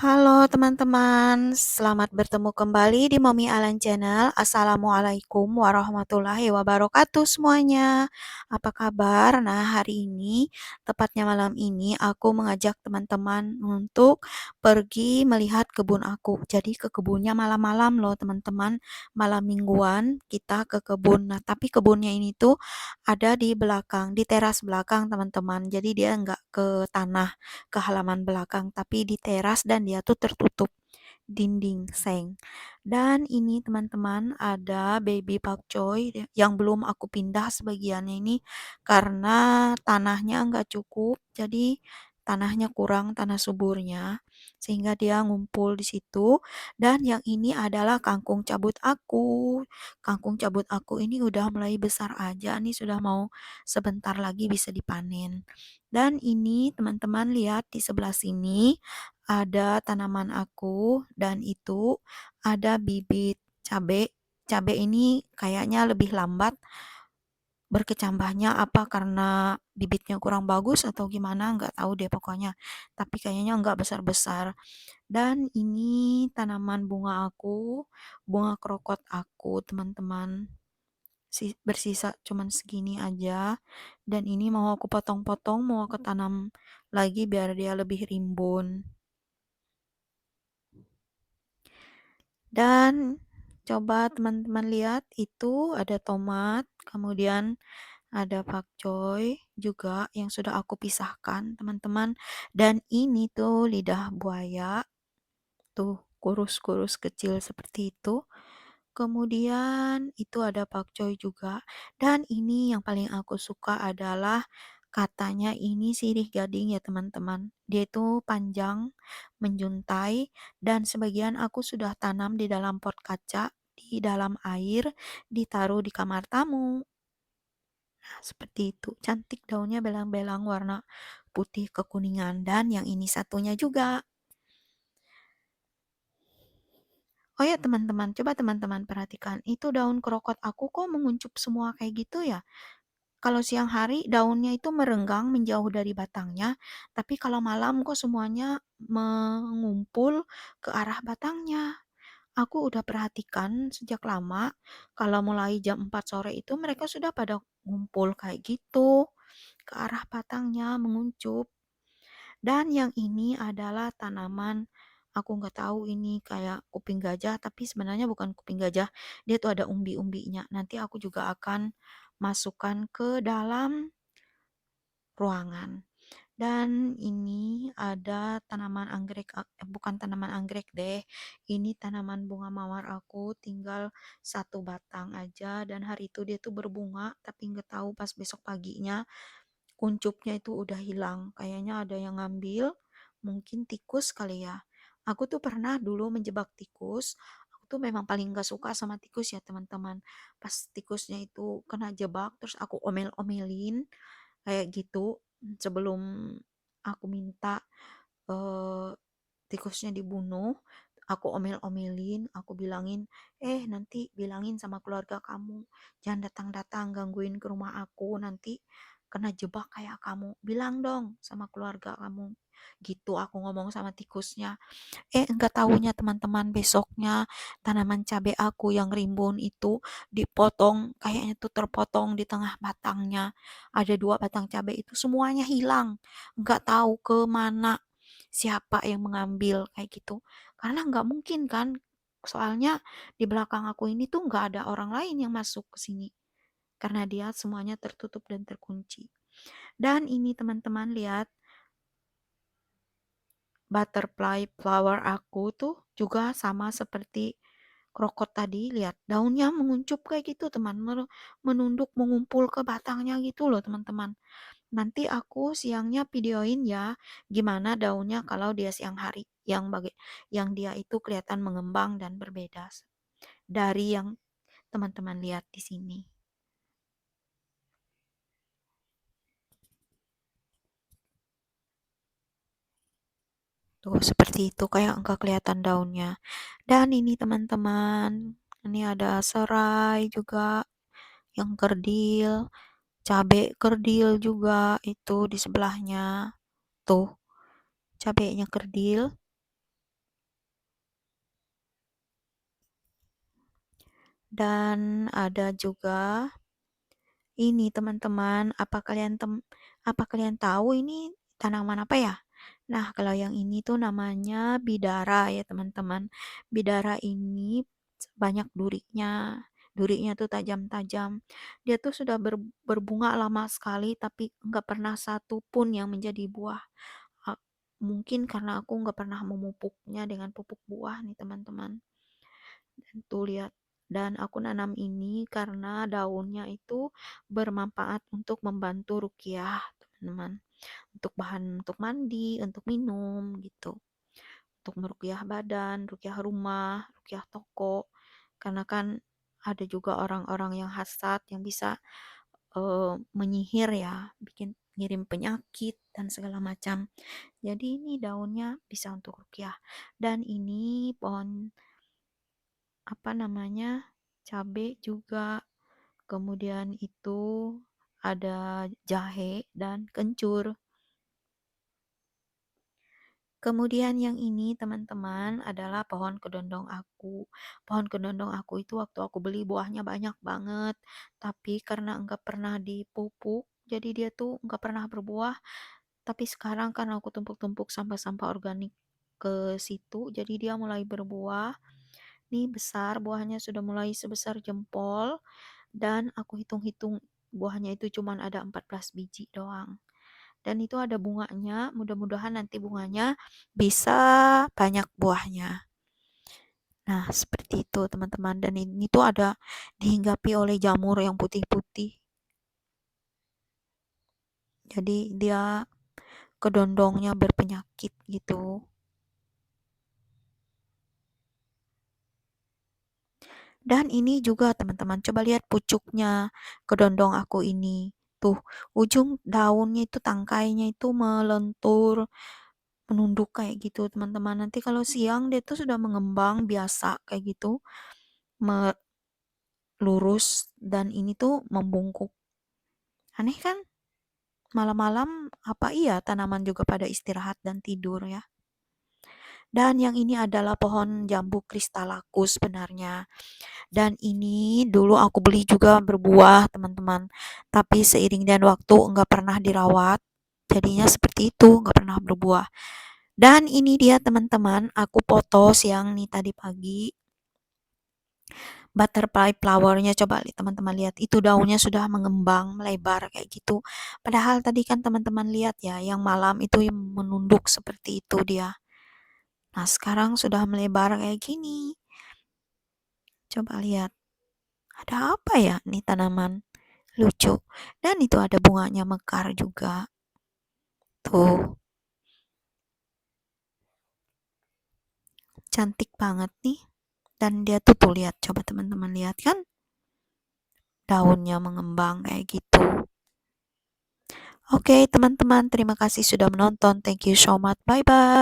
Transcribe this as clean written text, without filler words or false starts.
Halo teman-teman, selamat bertemu kembali di Mommy Alan Channel. Assalamualaikum warahmatullahi wabarakatuh semuanya. Apa kabar? Nah, hari ini, tepatnya malam ini, aku mengajak teman-teman untuk pergi melihat kebun aku. Jadi ke kebunnya malam-malam loh teman-teman, malam mingguan kita ke kebun. Nah, tapi kebunnya ini tuh ada di belakang, di teras belakang teman-teman. Jadi dia nggak ke tanah, ke halaman belakang, tapi di teras dan dia tuh tertutup dinding seng. Dan ini teman-teman ada baby pakcoy yang belum aku pindah sebagiannya ini karena tanahnya nggak cukup, jadi tanahnya kurang, tanah suburnya, sehingga dia ngumpul di situ. Dan yang ini adalah kangkung cabut aku. Kangkung cabut aku ini udah mulai besar aja nih, sudah mau sebentar lagi bisa dipanen. Dan ini teman-teman lihat di sebelah sini ada tanaman aku dan itu ada bibit cabe. Cabe ini kayaknya lebih lambat berkecambahnya apa karena bibitnya kurang bagus atau gimana nggak tahu deh pokoknya. Tapi kayaknya nggak besar-besar. Dan ini tanaman bunga aku, bunga krokot aku teman-teman. Bersisa cuman segini aja. Dan ini mau aku potong-potong, mau aku tanam lagi biar dia lebih rimbun. Dan coba teman-teman lihat itu ada tomat, kemudian ada pakcoy juga yang sudah aku pisahkan teman-teman. Dan ini tuh lidah buaya, tuh kurus-kurus kecil seperti itu. Kemudian itu ada pakcoy juga. Dan ini yang paling aku suka adalah katanya ini sirih gading ya teman-teman. Dia itu panjang, menjuntai, dan sebagian aku sudah tanam di dalam pot kaca, di dalam air, ditaruh di kamar tamu. Nah, seperti itu. Cantik daunnya belang-belang warna putih kekuningan. Dan yang ini satunya juga. Oh ya teman-teman, coba teman-teman perhatikan. Itu daun krokot aku kok menguncup semua kayak gitu ya? Kalau siang hari daunnya itu merenggang menjauh dari batangnya, tapi kalau malam kok semuanya mengumpul ke arah batangnya. Aku udah perhatikan sejak lama, kalau mulai jam 4 sore itu mereka sudah pada ngumpul kayak gitu, ke arah batangnya menguncup. Dan yang ini adalah tanaman, aku nggak tahu ini kayak kuping gajah, tapi sebenarnya bukan kuping gajah, dia tuh ada umbi-umbinya. Nanti aku juga akan masukkan ke dalam ruangan. Dan ini ada tanaman anggrek, bukan tanaman anggrek deh. Ini tanaman bunga mawar aku tinggal satu batang aja dan hari itu dia tuh berbunga, tapi nggak tahu pas besok paginya kuncupnya itu udah hilang. Kayaknya ada yang ngambil, mungkin tikus kali ya. Aku tuh pernah dulu menjebak tikus. Aku tuh memang paling gak suka sama tikus ya teman-teman. Pas tikusnya itu kena jebak, terus aku omel-omelin kayak gitu sebelum aku minta eh, tikusnya dibunuh. Aku omel-omelin, aku bilangin, nanti bilangin sama keluarga kamu, jangan datang-datang gangguin ke rumah aku, nanti kena jebak kayak kamu. Bilang dong sama keluarga kamu. Gitu aku ngomong sama tikusnya. Enggak tahunya teman-teman besoknya tanaman cabai aku yang rimbun itu dipotong, kayaknya tuh terpotong di tengah batangnya. Ada 2 batang cabai itu semuanya hilang. Enggak tahu ke mana, siapa yang mengambil kayak gitu. Karena enggak mungkin kan, soalnya di belakang aku ini tuh enggak ada orang lain yang masuk ke sini. Karena dia semuanya tertutup dan terkunci. Dan ini teman-teman lihat, butterfly flower aku tuh juga sama seperti krokot tadi, lihat daunnya menguncup kayak gitu teman, menunduk mengumpul ke batangnya gitu loh teman-teman. Nanti aku siangnya videoin ya gimana daunnya kalau dia siang hari, yang dia itu kelihatan mengembang dan berbeda dari yang teman-teman lihat di sini. Tuh seperti itu, kayak enggak kelihatan daunnya. Dan ini teman-teman, ini ada serai juga yang kerdil, cabe kerdil juga itu di sebelahnya. Tuh, cabenya kerdil. Dan ada juga ini teman-teman, apa kalian tahu ini tanaman apa ya? Nah, kalau yang ini tuh namanya bidara ya teman-teman. Bidara ini banyak durinya. Durinya tuh tajam-tajam. Dia tuh sudah berbunga lama sekali tapi nggak pernah satu pun yang menjadi buah. A- Mungkin karena aku nggak pernah memupuknya dengan pupuk buah nih teman-teman. Dan tuh lihat. Dan aku nanam ini karena daunnya itu bermanfaat untuk membantu rukiah, teman-teman. Untuk bahan untuk mandi, untuk minum gitu. Untuk merukiah badan, rukiah rumah, rukiah toko. Karena kan ada juga orang-orang yang hasad yang bisa menyihir ya, bikin ngirim penyakit dan segala macam. Jadi ini daunnya bisa untuk rukiah. Dan ini pohon apa namanya? Cabe juga. Kemudian itu ada jahe dan kencur. Kemudian yang ini teman-teman adalah pohon kedondong aku. Pohon kedondong aku itu waktu aku beli buahnya banyak banget. Tapi karena enggak pernah dipupuk, jadi dia tuh enggak pernah berbuah. Tapi sekarang karena aku tumpuk-tumpuk sampah-sampah organik ke situ, jadi dia mulai berbuah. Nih besar, buahnya sudah mulai sebesar jempol. Dan aku hitung-hitung buahnya itu cuma ada 14 biji doang. Dan itu ada bunganya, mudah-mudahan nanti bunganya bisa banyak buahnya. Nah, seperti itu teman-teman. Dan ini tuh ada dihinggapi oleh jamur yang putih-putih. Jadi dia kedondongnya berpenyakit gitu. Dan ini juga teman-teman, coba lihat pucuknya kedondong aku ini. Tuh, ujung daunnya itu tangkainya itu melentur, menunduk kayak gitu teman-teman. Nanti kalau siang dia tuh sudah mengembang biasa kayak gitu, lurus dan ini tuh membungkuk. Aneh kan? Malam-malam apa iya tanaman juga pada istirahat dan tidur ya. Dan yang ini adalah pohon jambu kristalaku sebenarnya. Dan ini dulu aku beli juga berbuah teman-teman. Tapi seiring dan waktu enggak pernah dirawat. Jadinya seperti itu, enggak pernah berbuah. Dan ini dia teman-teman, aku foto siang nih tadi pagi. Butterfly flowernya coba teman-teman lihat. Itu daunnya sudah mengembang, melebar kayak gitu. Padahal tadi kan teman-teman lihat ya, yang malam itu yang menunduk seperti itu dia. Nah, sekarang sudah melebar kayak gini. Coba lihat. Ada apa ya nih tanaman? Lucu. Dan itu ada bunganya mekar juga. Tuh, cantik banget nih. Dan dia tuh lihat, coba teman-teman lihat kan? Daunnya mengembang kayak gitu. Oke, teman-teman, terima kasih sudah menonton. Thank you so much. Bye-bye.